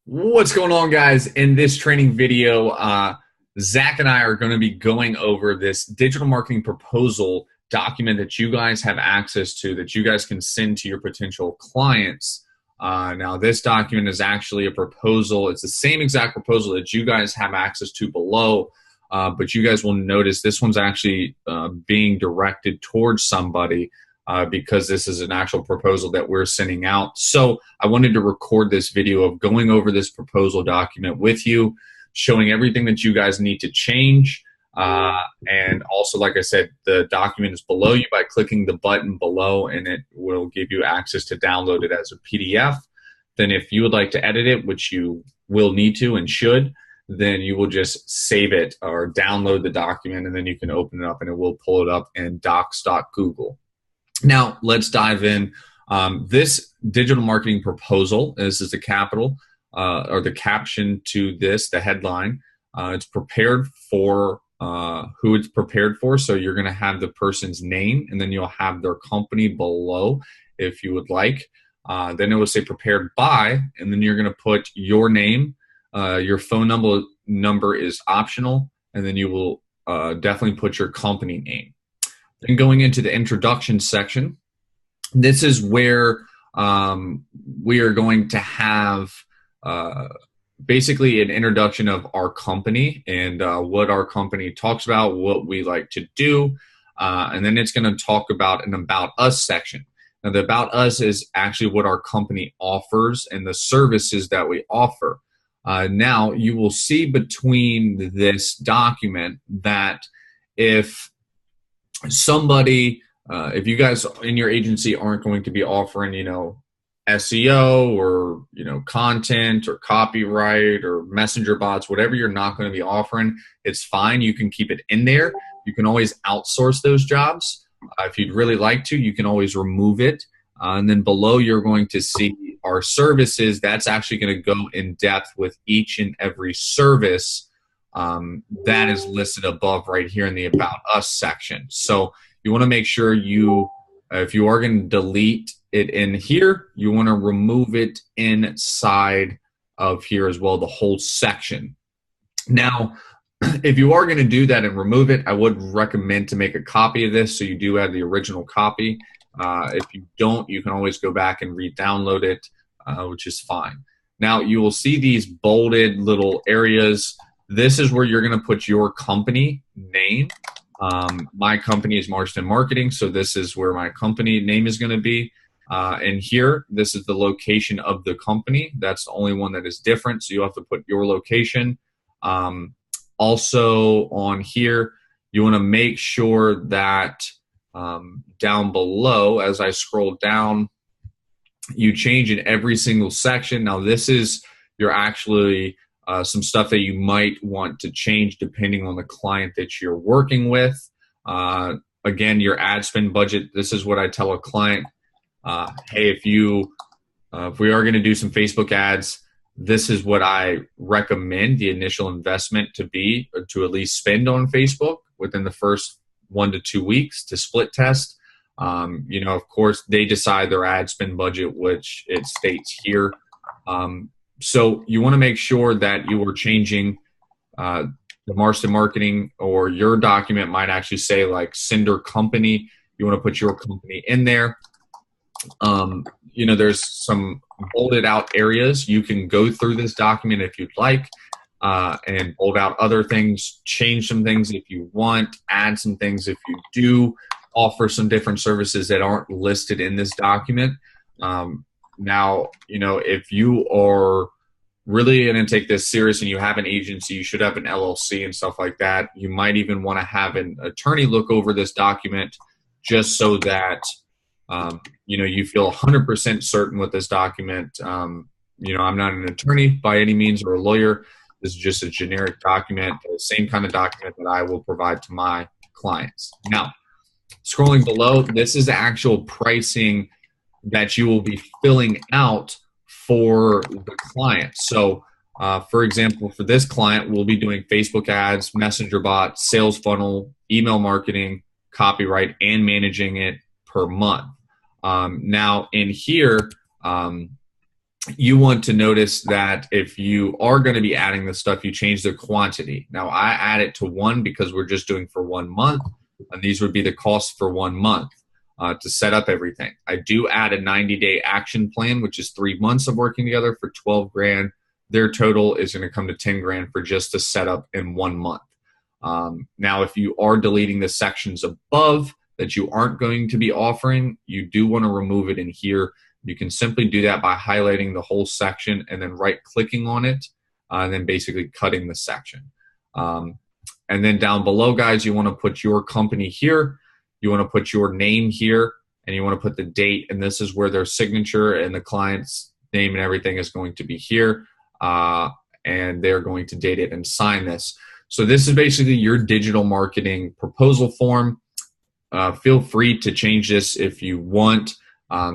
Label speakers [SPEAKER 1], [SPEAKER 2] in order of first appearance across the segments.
[SPEAKER 1] What's going on, guys? In this training video, Zach and I are going to be going over this digital marketing proposal document that you guys have access to, that you guys can send to your potential clients. Now, this document is actually a proposal. It's the same exact proposal that you guys have access to below, but you guys will notice this one's actually being directed towards somebody. Because this is an actual proposal that we're sending out. So I wanted to record this video of going over this proposal document with you, showing everything that you guys need to change. And also, like I said, the document is below you by clicking the button below, and it will give you access to download it as a PDF. Then if you would like to edit it, which you will need to and should, then you will just save it or download the document, and then you can open it up and it will pull it up in docs.google. Now, let's dive in. This digital marketing proposal, this is the capital or the caption to this, the headline. It's prepared for who it's prepared for. So you're going to have the person's name, and then you'll have their company below if you would like. Then it will say prepared by, and then you're going to put your name. Your phone number is optional, and then you will definitely put your company name. And going into the introduction section, this is where we are going to have basically an introduction of our company and what our company talks about, what we like to do, and then it's going to talk about an About Us section. Now, the About Us is actually what our company offers and the services that we offer. Now, you will see between this document that if somebody, if you guys in your agency aren't going to be offering, SEO or, content or copyright or messenger bots, whatever you're not going to be offering, it's fine. You can keep it in there. You can always outsource those jobs. If you'd really like to, you can always remove it. And then below, you're going to see our services. That's actually going to go in depth with each and every service that is listed above right here in the About Us section. So you want to make sure if you are going to delete it in here, you want to remove it inside of here as well, the whole section. Now, if you are going to do that and remove it, I would recommend to make a copy of this so you do have the original copy. If you don't, you can always go back and re-download it, which is fine. Now, you will see these bolded little areas. This is where you're going to put your company name. My company is Marston Marketing, so this is where my company name is going to be. And here, this is the location of the company. That's the only one that is different, so you have to put your location. Also on here, you want to make sure that down below, as I scroll down, you change in every single section. Now, this is your actually some stuff that you might want to change depending on the client that you're working with. Again, your ad spend budget. This is what I tell a client. Hey, if we are going to do some Facebook ads, this is what I recommend the initial investment to be, or to at least spend on Facebook within the first 1 to 2 weeks to split test. Of course, they decide their ad spend budget, which it states here. So you want to make sure that you are changing the Marston Marketing, or your document might actually say like sender company. You want to put your company in there. There's some bolded out areas. You can go through this document if you'd like and bold out other things, change some things if you want, add some things if you do offer some different services that aren't listed in this document. Now, if you are really going to take this serious and you have an agency, you should have an LLC and stuff like that. You might even want to have an attorney look over this document just so that, you feel 100% certain with this document. I'm not an attorney by any means or a lawyer. This is just a generic document, the same kind of document that I will provide to my clients. Now, scrolling below, this is the actual pricing that you will be filling out for the client. So, for example, for this client, we'll be doing Facebook ads, messenger bot, sales funnel, email marketing, copyright, and managing it per month. Now, in here, you want to notice that if you are going to be adding this stuff, you change the quantity. Now, I add it to 1 because we're just doing for 1 month, and these would be the costs for 1 month to set up everything. I do add a 90-day action plan, which is 3 months of working together for 12 grand. Their total is going to come to 10 grand for just the setup in 1 month. Now, if you are deleting the sections above that you aren't going to be offering, you do want to remove it in here. You can simply do that by highlighting the whole section and then right-clicking on it, and then basically cutting the section. And then down below, guys, you want to put your company here. You want to put your name here, and you want to put the date, and this is where their signature and the client's name and everything is going to be here, and they're going to date it and sign this. So this is basically your digital marketing proposal form. Feel free to change this if you want.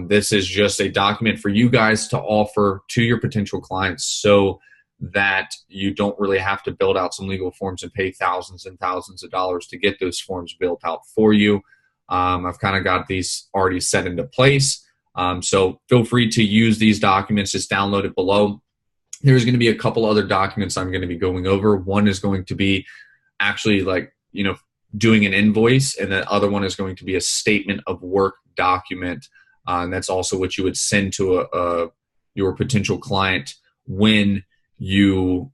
[SPEAKER 1] This is just a document for you guys to offer to your potential clients so that you don't really have to build out some legal forms and pay thousands and thousands of dollars to get those forms built out for you. I've kind of got these already set into place. So feel free to use these documents. Just download it below. There's going to be a couple other documents I'm going to be going over. One is going to be actually doing an invoice, and the other one is going to be a statement of work document. And that's also what you would send to your potential client when you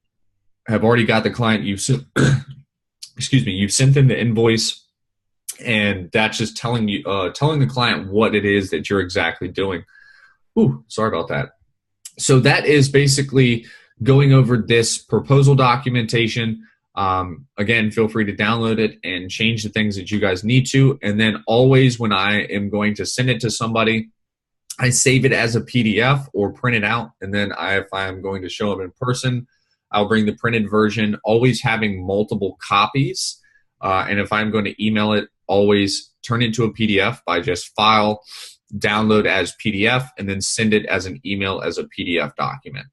[SPEAKER 1] have already got the client. You've sent, you've sent them the invoice, and that's just telling the client what it is that you're exactly doing. Ooh, sorry about that. So that is basically going over this proposal documentation. Again, feel free to download it and change the things that you guys need to. And then always when I am going to send it to somebody, I save it as a PDF or print it out. And then if I'm going to show them in person, I'll bring the printed version, always having multiple copies. And if I'm going to email it, always turn it into a PDF by just file, download as PDF, and then send it as an email as a PDF document.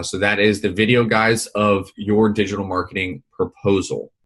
[SPEAKER 1] So that is the video, guys, of your digital marketing proposal.